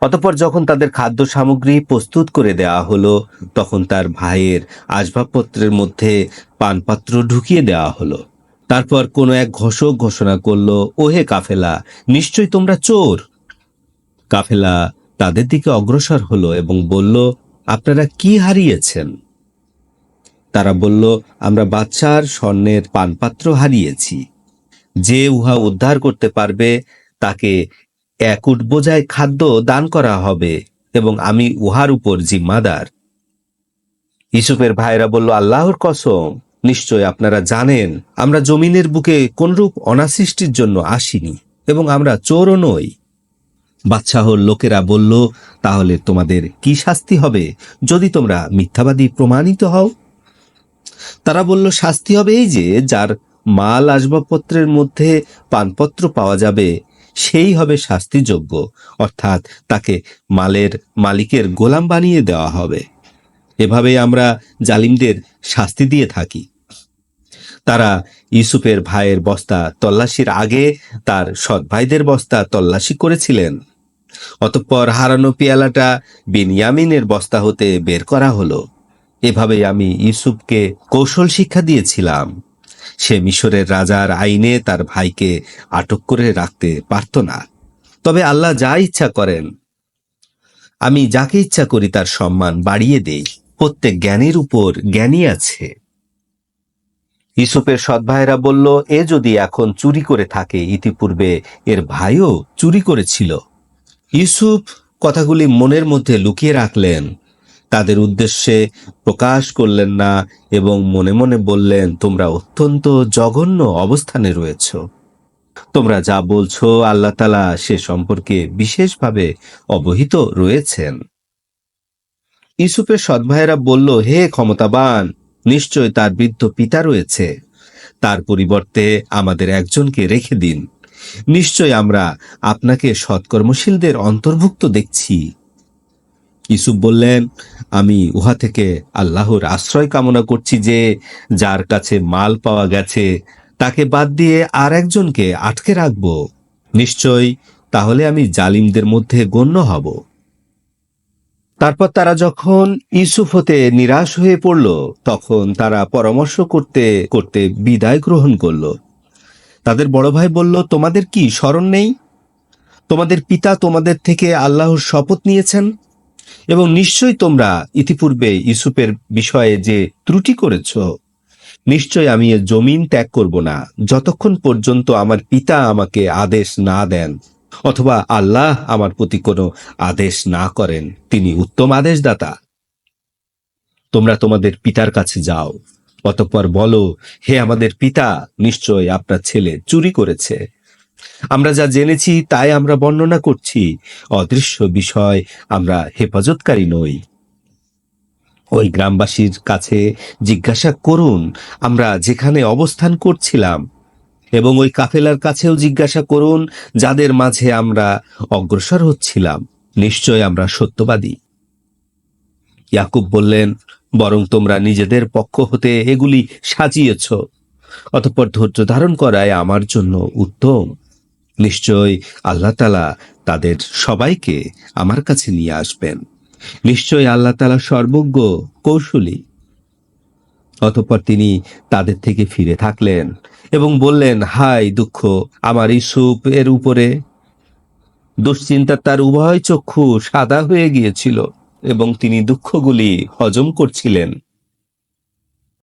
অতঃপর যখন তাদের খাদ্য সামগ্রী প্রস্তুত করে দেওয়া হলো, তখন তার ভাইয়ের আসবাবপত্রের মধ্যে পানপাত্র ঢুকিয়ে দেওয়া হলো। তারপর কোনো এক ঘোষক ঘোষণা করলো, ওহে কাফেলা, নিশ্চয়ই তোমরা চোর। কাফেলা তাদের দিকে অগ্রসর হলো এবং বলল, আপনারা কি হারিয়েছেন? তারা বলল, আমরা বাদশার স্বর্ণের পানপাত্র হারিয়েছি। যে উহা উদ্ধার করতে পারবে তাকে এক উট বোঝাই খাদ্য দান করা হবে, এবং আমি উহার উপর জিম্মাদার। ইউসুফের ভাইরা বলল, আল্লাহর কসম, নিশ্চয় আপনারা জানেন আমরা জমিনের বুকে কোনরূপ অনাসৃষ্টির জন্য আসিনি, এবং আমরা চোরও নই। বাদশাহর লোকেরা বলল, তাহলে তোমাদের কি শাস্তি হবে যদি তোমরা মিথ্যাবাদী প্রমাণিত হও? তারা বলল, শাস্তি হবে এই যে, যার মাল আসবাবপত্রের মধ্যে পানপত্র পাওয়া যাবে সেই হবে শাস্তিযোগ্য, অর্থাৎ তাকে মালের মালিকের গোলাম বানিয়ে দেওয়া হবে। এভাবেই আমরা জালিমদের শাস্তি দিয়ে থাকি। তারা ইউসুফের ভাইয়ের বস্তা তল্লাশির আগে তার সৎ ভাইদের বস্তা তল্লাশি করেছিলেন। অতঃপর হারানো পেয়ালাটা বিনয়ামিনের বস্তা হতে বের করা হলো। এভাবেই আমি ইউসুফকে কৌশল শিক্ষা দিয়েছিলাম। সে মিশরের রাজার আইনে তার ভাইকে আটক করে রাখতে পারত না। তবে আল্লাহ যা ইচ্ছা করেন, আমি যাকে ইচ্ছা করি তার সম্মান বাড়িয়ে দেই। প্রত্যেক জ্ঞানীর উপর জ্ঞানী আছে। ইউসুফের সৎ ভাইরা বলল, এ যদি এখন চুরি করে থাকে, ইতিপূর্বে এর ভাইও চুরি করেছিল। ইউসুফ কথাগুলি মনের মধ্যে লুকিয়ে রাখলেন, তাদের উদ্দেশ্যে প্রকাশ করলেন না, এবং মনে মনে বললেন, তোমরা অত্যন্ত জঘন্য অবস্থানে রয়েছ। তোমরা যা বলছো আল্লাহ তাআলা সে সম্পর্কে বিশেষভাবে অবহিত রয়েছেন। ইউসুফের সৎ ভাইয়েরা বলল, হে ক্ষমতাবান, নিশ্চয় তার বৃদ্ধ পিতা রয়েছে, তার পরিবর্তে আমাদের একজনকে রেখে দিন। নিশ্চয় আমরা আপনাকে সৎকর্মশীলদের অন্তর্ভুক্ত দেখছি। ইউসুফ বললেন, আমি উহা থেকে আল্লাহর আশ্রয় কামনা করছি যে, যার কাছে মাল পাওয়া গেছে তাকে বাদ দিয়ে আর একজনকে আটকে রাখব। নিশ্চয় তাহলে আমি জালিমদের মধ্যে গণ্য হব। তারপর তারা যখন ইউসুফ হতে নিরাশ হয়ে পড়ল, তখন তারা পরামর্শ করতে করতে বিদায় গ্রহণ করল। তাদের বড় ভাই বলল, তোমাদের কি স্মরণ নেই? তোমাদের পিতা তোমাদের থেকে আল্লাহর শপথ নিয়েছেন, এবং নিশ্চয়ই তোমরা ইতিপূর্বে ইউসুফের বিষয়ে যে ত্রুটি করেছ। নিশ্চয় আমি এ জমিন ত্যাগ করব না, যতক্ষণ পর্যন্ত আমার পিতা আমাকে আদেশ না দেন, অথবা আল্লাহ আমার প্রতি কোনো আদেশ না করেন। তিনি উত্তম আদেশদাতা। তোমরা তোমাদের পিতার কাছে যাও, অতঃপর বলো, হে আমাদের পিতা, নিশ্চয় আপনার ছেলে চুরি করেছে। আমরা যা জেনেছি তাই আমরা বর্ণনা করছি, অদৃশ্য বিষয় আমরা হেফাজতকারী নই। ওই গ্রামবাসীর কাছে জিজ্ঞাসা করুন আমরা যেখানে অবস্থান করছিলাম, এবং ওই কাফেলার কাছেও জিজ্ঞাসা করুন যাদের মাঝে আমরা অগ্রসর হচ্ছিলাম। নিশ্চয় আমরা সত্যবাদী। ইয়াকুব বললেন, বরং তোমরা নিজেদের পক্ষ হতে এগুলি সাজিয়েছ, অতঃপর ধৈর্য ধারণ করায় আমার জন্য উত্তম। নিশ্চয় আল্লাহ তাআলা তাদের সবাইকে আমার কাছে নিয়ে আসবেন। নিশ্চয় আল্লাহ তাআলা সর্বজ্ঞ, কৌশলী। অতঃপর তিনি তাদের থেকে ফিরে থাকলেন এবং বললেন, হায় দুঃখ আমার ইউসুফ এর উপরে। দুশ্চিন্তা তার উভয় চক্ষু সাদা হয়ে গিয়েছিল, এবং তিনি দুঃখগুলি হজম করছিলেন।